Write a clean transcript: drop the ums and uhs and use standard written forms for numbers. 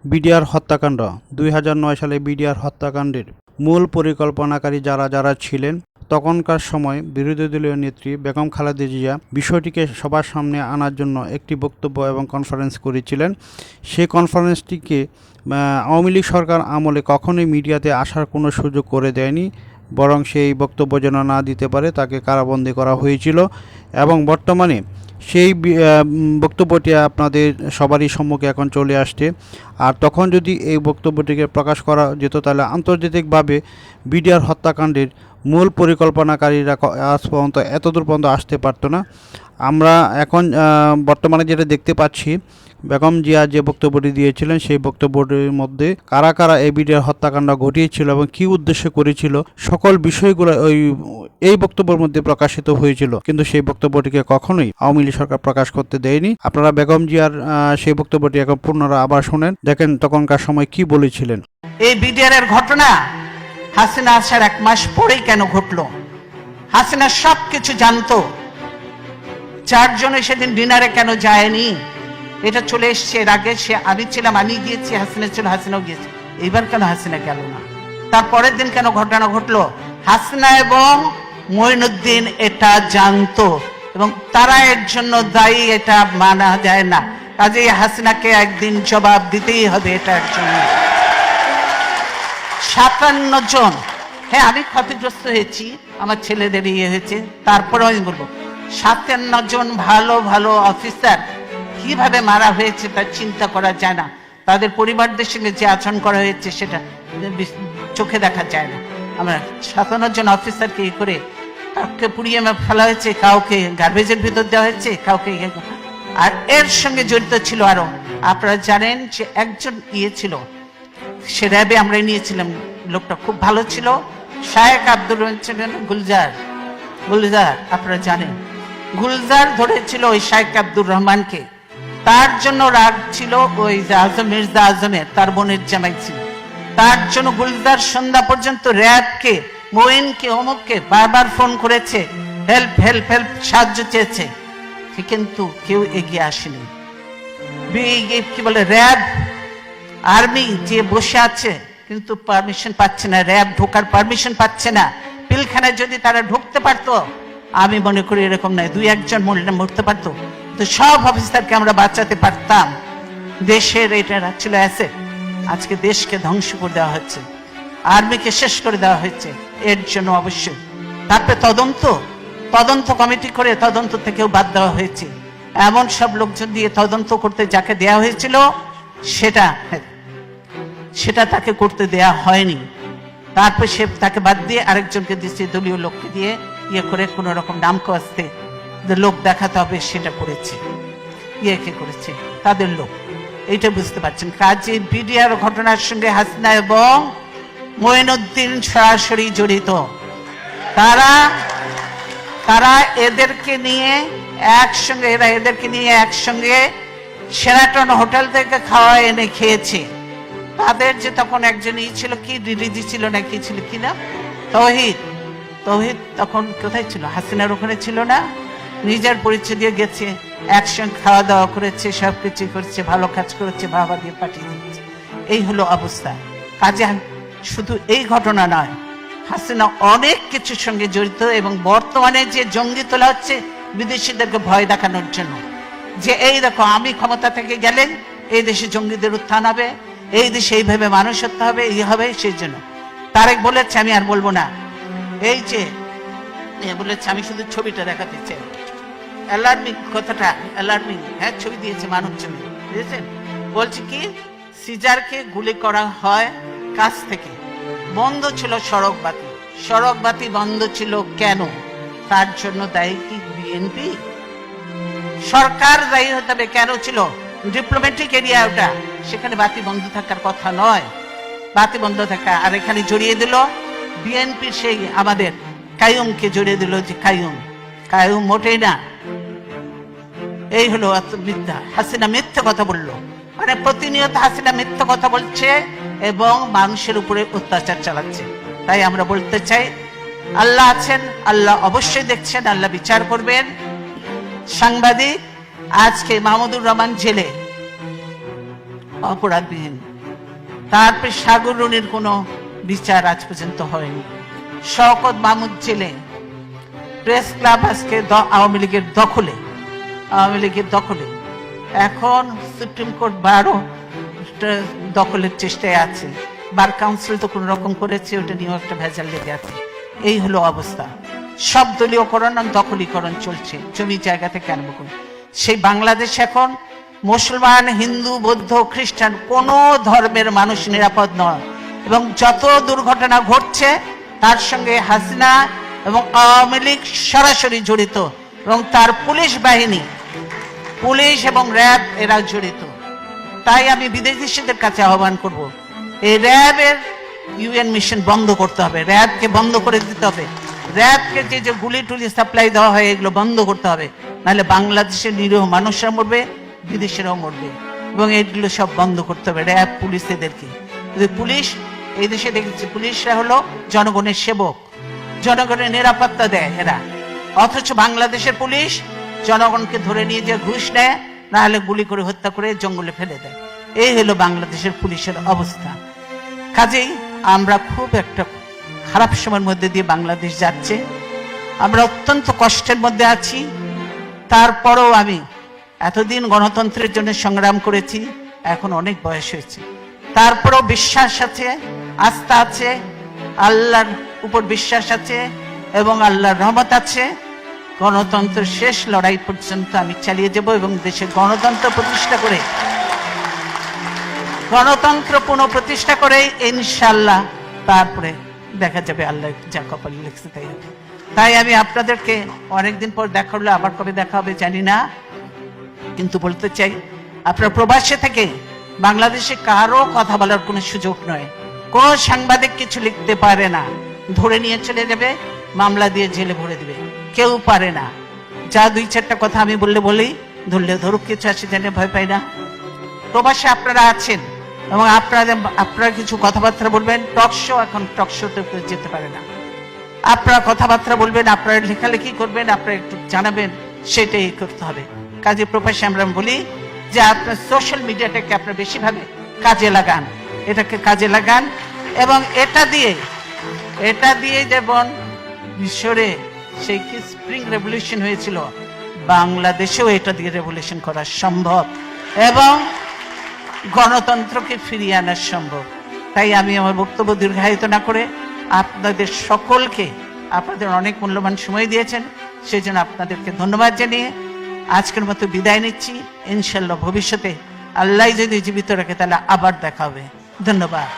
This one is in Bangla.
বিডিআর হত্যাকাণ্ড ২০০৯ সালে বিডিআর হত্যাকাণ্ডের মূল পরিকল্পনাকারী যারা যারা ছিলেন, তখনকার সময় বিরোধী দলীয় নেত্রী বেগম খালেদা জিয়া বিষয়টিকে সবার সামনে আনার জন্য একটি বক্তব্য এবং কনফারেন্স করেছিলেন। সেই কনফারেন্সটিকে আওয়ামী লীগ সরকার আমলে কখনোই মিডিয়াতে আসার কোনো সুযোগ করে দেয়নি, বরং সেই বক্তব্য যেন না দিতে পারে তাকে কারাবন্দী করা হয়েছিল। এবং বর্তমানে সেই বক্তব্যটি আপনাদের সবারই সম্মুখে এখন চলে আসছে। আর তখন যদি এই বক্তব্যটিকে প্রকাশ করা যেত, তাহলে আন্তর্জাতিকভাবে বিডিআর হত্যাকাণ্ডের মূল পরিকল্পনাকারীরা আজ পর্যন্ত এতদূর পর্যন্ত আসতে পারতো না। আমরা এখন বর্তমানে যেটা দেখতে পাচ্ছি, বেগম জিয়া যে বক্তব্যটি দিয়েছিলেন সেই বক্তব্যটির মধ্যে কারা কারা এই বিডিআর হত্যাকাণ্ড ঘটিয়েছিল এবং কী উদ্দেশ্যে করেছিল, সকল বিষয়গুলো এই বক্তব্যের মধ্যে প্রকাশিত হয়েছিল। কিন্তু সেই বক্তব্যটিকে কখনোই আওয়ামী লীগ সরকার প্রকাশ করতে দেয়নি। আপনারা বেগম জিয়ার সেই বক্তব্যটি এখন পুনরায় আবার শোনেন, দেখেন তখনকার সময় কি বলেছিলেন। এই বিডিআর ঘটনা হাসিনা আসার 1 মাস পরেই কেন ঘটলো? হাসিনা সবকিছু জানতো। 4 জনে সেদিন ডিনারে কেন যায়নি? এটা চলে এসছে এর আগে। আমি ছিলাম, আমি গিয়েছি, হাসিনা ছিল, হাসিনাও গিয়েছে। এইবার কেন হাসিনা গেল না? তারপরের দিন কেন ঘটনা ঘটলো? হাসিনা এবং মঈনুদ্দিন এটা জানতো এবং তারা এর জন্য দায়ী, এটা মানা যায় না। কাজেই হাসিনাকে একদিন জবাব দিতেই হবে এটার জন্য। 57 জন, হ্যাঁ আমি ক্ষতিগ্রস্ত হয়েছি, আমার ছেলেদের হয়েছে, তারপরেও আমি বলবো 57 জন ভালো ভালো অফিসার কিভাবে মারা হয়েছে তা চিন্তা করা যায় না। তাদের পরিবারদের সঙ্গে যে আচরণ করা হয়েছে সেটা চোখে দেখা যায় না। আমরা 57 জন অফিসারকে করে কাউকে পুড়িয়ে ফেলা হয়েছে, কাউকে গার্বেজের ভিতর দেওয়া হয়েছে, কাউকে। আর এর সঙ্গে জড়িত ছিল আরো, আপনারা জানেন যে একজন ছিল, সে র্যাবে আমরা নিয়েছিলাম, লোকটা খুব ভালো ছিল, শায়েক আব্দুর রহমান ছিলেন, গুলজার আপনারা জানেন। গুলজার ধরেছিল ওই শায়েক আব্দুর রহমানকে, তার জন্য রাগ ছিল ওই মির্জা আজমের, তার বোনের জামাই ছিল। তার জন্য গুলজার সন্ধ্যা পর্যন্ত র্যাবকে, মোয়েনকে, অমুককে বারবার ফোন করেছে, হেল্প হেল্প হেল্প, সাহায্য চেয়েছে, কিন্তু কেউ এগিয়ে আসেনি। কি বলে, র্যাব আর্মি যে বসে আছে কিন্তু পারমিশন পাচ্ছে না, র্যাব ঢোকার পারমিশন পাচ্ছে না। পিলখানায় যদি তারা ঢুকতে পারতো, আমি মনে করি এরকম নয়, 2-1 জন মরতে পারতো, তো সব অফিসারকে আমরা বাঁচাতে পারতাম। দেশের এটা ছিল অ্যাসেট, আজকে দেশকে ধ্বংস করে দেওয়া হচ্ছে, আর্মিকে শেষ করে দেওয়া হচ্ছে। এর জন্য অবশ্যই তারপরে তদন্ত কমিটি করে তদন্ত থেকেও বাদ দেওয়া হয়েছে। এমন সব লোকজন দিয়ে তদন্ত করতে যাকে দেওয়া হয়েছিল সেটা তাকে করতে দেয়া হয়নি। তারপর সে তাকে বাদ দিয়ে আরেকজনকে দিচ্ছে, দলীয় লোককে দিয়ে করে কোন রকম নাম কাস্তে লোক দেখাতে হবে, সেটা করেছে। কে করেছে? তাদের লোক। এইটা বুঝতে পারছেন। কাজে বিডিআর ঘটনার সঙ্গে হাসিনা এবং মঈনুদ্দিন সরাসরি জড়িত। তারা এদেরকে নিয়ে একসঙ্গে শেরাটন হোটেল থেকে খাওয়া এনে খেয়েছে। তাদের যে তখন একজন ছিল, কি ডিডিজি ছিল না কি ছিল, কি না, তৌহিদ তখন কোথায় ছিল? হাসিনার ওখানে ছিল না? নিজের পরিচয় দিয়ে গেছে, একসঙ্গে খাওয়া দাওয়া করেছে, সবকিছু করেছে, ভালো কাজ করেছে, বাবা দিয়ে পাঠিয়ে দিচ্ছে। এই হলো অবস্থা। কাজে শুধু এই ঘটনা নয়, হাসিনা অনেক কিছুর সঙ্গে জড়িত। এবং বর্তমানে যে জঙ্গি তোলা হচ্ছে বিদেশিদেরকে ভয় দেখানোর জন্য, যে এই দেখো আমি ক্ষমতা থেকে গেলে এই দেশে জঙ্গিদের উত্থান হবে, এই দেশে এইভাবে মানুষ হতে হবে, এই হবে। সেই জন্য তারেক বলেছে, আমি আর বলবো না, এই যে বলেছে, আমি শুধু ছবিটা দেখাতে চাই, অ্যালার্মিং কথাটা, অ্যালার্মিং, হ্যাঁ ছবি দিয়েছে, মানব ছবি বুঝেছেন। বলছে কি, সিজারকে গুলি করা হয় কাছ থেকে, বন্ধ ছিল সড়ক বাতি বন্ধ ছিল কেন? তার জন্য দায়ী কি বিএনপি? সরকার দায়ী হতে হবে। কেন ছিল? ডিপ্লোম্যাটিক এরিয়া ওটা, সেখানে বাতি বন্ধ থাকার কথা নয়, বাতি বন্ধ থাকা। আর এখানে জড়িয়ে দিল বিএনপির সেই আমাদের কাইয়ুমকে জড়িয়ে দিল, যে কাইয়ুম মোটেই না। এই হলো মিথ্যা। হাসিনা মিথ্যা কথা বললো, মানে প্রতিনিয়ত হাসিনা মিথ্যা কথা বলছে এবং মানুষের উপরে অত্যাচার চালাচ্ছে। তাই আমরা বলতে চাই, আল্লাহ আছেন, আল্লাহ অবশ্যই দেখছেন, আল্লাহ বিচার করবেন। সাংবাদিক আজকে মাহমুদুর রহমান জেলে, অপরাধবিহীন। তারপরে সাগররুনির কোনো বিচার আজ পর্যন্ত হয়নি। শওকত মাহমুদ জেলে, প্রেস ক্লাব আজকে আওয়ামী লীগের দখলে। এখন সুপ্রিম কোর্ট বারও দখলের চেষ্টায় আছে। বার কাউন্সিল তো কোন রকম করেছে, ওটা নিয়েও একটা ভেজাল লেগে আছে। এই হলো অবস্থা। সব দলীয়করণ আর দখলীকরণ চলছে, জমি জায়গা থেকে আরম্ভ করে। সেই বাংলাদেশ এখন মুসলমান, হিন্দু, বৌদ্ধ, খ্রিস্টান কোন ধর্মের মানুষ নিরাপদ নয়। এবং যত দুর্ঘটনা ঘটছে তার সঙ্গে হাসিনা এবং আওয়ামী লীগ সরাসরি জড়িত, এবং তার পুলিশ বাহিনী, পুলিশ এবং র্যাব এরা জড়িত। তাই আমি বিদেশিদের কাছে আহ্বান করব, এই র্যাবের ইউএন মিশন বন্ধ করতে হবে, র্যাবকে বন্ধ করে দিতে হবে। র্যাবকে যে গুলি টুলি সাপ্লাই দেওয়া হয় এগুলো বন্ধ করতে হবে, নাহলে বাংলাদেশের নিরীহ মানুষরা মরবে, বিদেশিরাও মরবে। এবং এগুলো সব বন্ধ করতে হবে, র্যাব পুলিশ এদেরকে। পুলিশ এই দেশে দেখেছি, পুলিশরা হলো জনগণের সেবক, জনগণের নিরাপত্তা দেয় এরা। অথচ বাংলাদেশের পুলিশ জনগণকে ধরে নিয়ে যে ঘুষ নেয়, না হলে গুলি করে হত্যা করে জঙ্গলে ফেলে দেয়। এই হলো বাংলাদেশের পুলিশের অবস্থা। কাজেই আমরা খুব একটা খারাপ সময়ের মধ্যে দিয়ে বাংলাদেশ যাচ্ছে, আমরা অত্যন্ত কষ্টের মধ্যে আছি। তারপরেও আমি এতদিন গণতন্ত্রের জন্য সংগ্রাম করেছি, এখন অনেক বয়স হয়েছে, তারপরেও বিশ্বাস আছে, আস্থা আছে, আল্লাহর উপর বিশ্বাস আছে এবং আল্লাহর রহমত আছে। গণতন্ত্রের শেষ লড়াই পর্যন্ত আমি চালিয়ে যাব এবং দেশে গণতন্ত্র পুনঃপ্রতিষ্ঠা করে ইনশাআল্লাহ তারপরে দেখা যাবে আল্লাহ যা কপালে লিখছে তাই হবে। তাই আমি আপনাদেরকে অনেকদিন পর দেখা হলো, আবার কবে দেখা হবে জানি না, কিন্তু বলতে চাই আপনার প্রবাসে থেকে বাংলাদেশে কারো কথা বলার কোনো সুযোগ নয়। কোন সাংবাদিক কিছু লিখতে পারে না, ধরে নিয়ে চলে যাবে, মামলা দিয়ে জেলে ভরে দিবে, কেউ পারে না। যা দুই চারটা কথা আমি বলি, ধরলে ধরুক, কিছু আসে জানে ভয় পাই না। প্রবাসে আপনারা আছেন এবং আপনারা কিছু কথাবার্তা বলবেন, টকশো, এখন টকশোতে যেতে পারে না, আপনারা কথাবার্তা বলবেন, আপনারা লেখালেখি করবেন, আপনারা একটু জানাবেন, সেটাই করতে হবে। কাজে প্রবাসে আমরা বলি যে আপনার সোশ্যাল মিডিয়াটাকে আপনার বেশিভাবে কাজে লাগান, এটাকে কাজে লাগান। এবং এটা দিয়ে যেমন মিশরে সেই কি স্প্রিং রেভলিউশন হয়েছিল, বাংলাদেশেও এটা দিয়ে রেভলিউশন করা সম্ভব এবং গণতন্ত্রকে ফিরিয়ে আনা সম্ভব। তাই আমি আমার বক্তব্য দীর্ঘায়িত না করে আপনাদের সকলকে, আপনাদের অনেক মূল্যবান সময় দিয়েছেন, সেই জন্য আপনাদেরকে ধন্যবাদ জানিয়ে আজকের মতো বিদায় নিচ্ছি। ইনশাল্লাহ ভবিষ্যতে আল্লাহ যদি জীবিত রাখে তাহলে আবার দেখা হবে। ধন্যবাদ।